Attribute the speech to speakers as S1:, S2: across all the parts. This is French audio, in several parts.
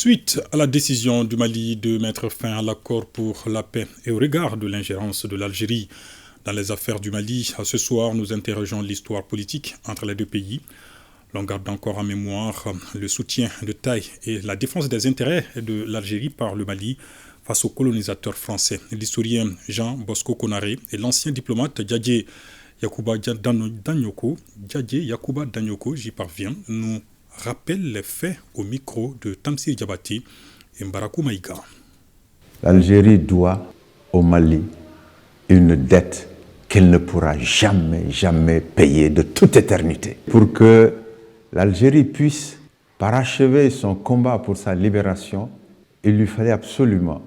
S1: Suite à la décision du Mali de mettre fin à l'accord pour la paix et au regard de l'ingérence de l'Algérie dans les affaires du Mali, ce soir nous interrogeons l'histoire politique entre les deux pays. L'on garde encore en mémoire le soutien de taille et la défense des intérêts de l'Algérie par le Mali face aux colonisateurs français. L'historien Jean Bosco Konaré et l'ancien diplomate Diadje Yacouba Danyoko, j'y parviens, nous rappellent les faits au micro de Tamsir Diabaté et Mbarakou Maïga.
S2: L'Algérie doit au Mali une dette qu'elle ne pourra jamais payer de toute éternité. Pour que l'Algérie puisse parachever son combat pour sa libération, il lui fallait absolument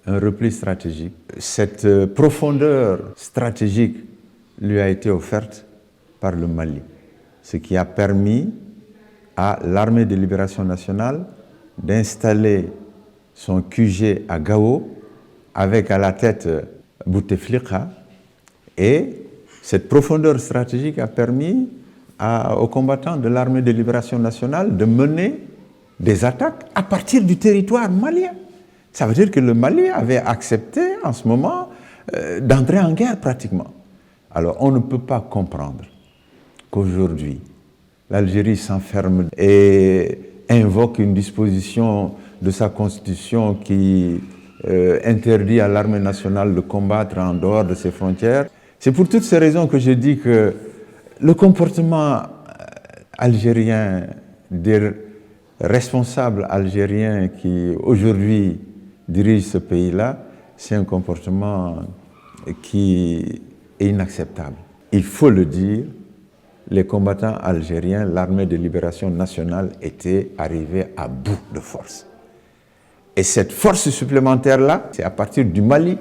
S2: un repli stratégique. Cette profondeur stratégique lui a été offerte par le Mali, ce qui a permis à l'armée de libération nationale d'installer son QG à Gao, avec à la tête Bouteflika, et cette profondeur stratégique a permis aux combattants de l'armée de libération nationale de mener des attaques à partir du territoire malien. Ça veut dire que le Mali avait accepté en ce moment d'entrer en guerre pratiquement. Alors on ne peut pas comprendre qu'aujourd'hui l'Algérie s'enferme et invoque une disposition de sa constitution qui interdit à l'armée nationale de combattre en dehors de ses frontières. C'est pour toutes ces raisons que je dis que le comportement algérien, des responsables algériens qui aujourd'hui dirigent ce pays-là, c'est un comportement qui est inacceptable. Il faut le dire, les combattants algériens, l'armée de libération nationale étaient arrivés à bout de force. Et cette force supplémentaire-là, c'est à partir du Mali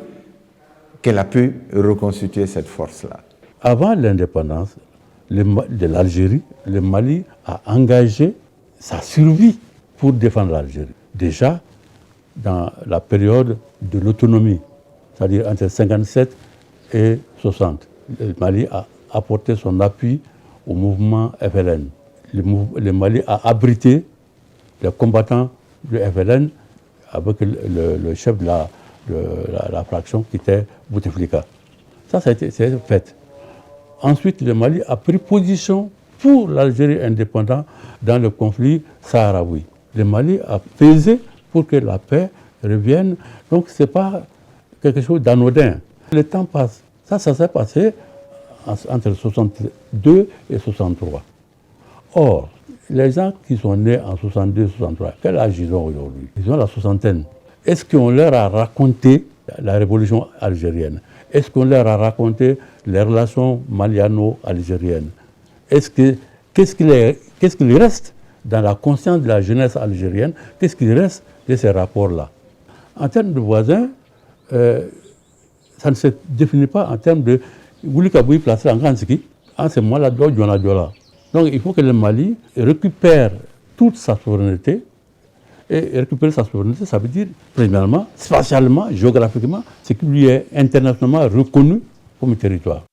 S2: qu'elle a pu reconstituer cette force-là.
S3: Avant l'indépendance de l'Algérie, le Mali a engagé sa survie pour défendre l'Algérie. Déjà, dans la période de l'autonomie, c'est-à-dire entre 1957 et 1960, le Mali a apporté son appui au mouvement FLN. Le Mali a abrité les combattants du FLN avec le chef de la fraction qui était Bouteflika. Ça a été fait. Ensuite, le Mali a pris position pour l'Algérie indépendante dans le conflit sahraoui. Le Mali a pesé pour que la paix revienne. Donc, ce n'est pas quelque chose d'anodin. Le temps passe. Ça s'est passé entre 62 et 63. Or, les gens qui sont nés en 62 63, quel âge ils ont aujourd'hui? Ils ont la soixantaine. Est-ce qu'on leur a raconté la révolution algérienne? Est-ce qu'on leur a raconté les relations maliano-algériennes? Qu'est-ce qu'il reste dans la conscience de la jeunesse algérienne? Qu'est-ce qu'il reste de ces rapports-là? En termes de voisins, ça ne se définit pas en termes de Goulikaboui placé en Gansiki, en ce moment-là, donc il faut que le Mali récupère toute sa souveraineté. Et récupérer sa souveraineté, ça veut dire, premièrement, spatialement, géographiquement, ce qui lui est internationalement reconnu comme territoire.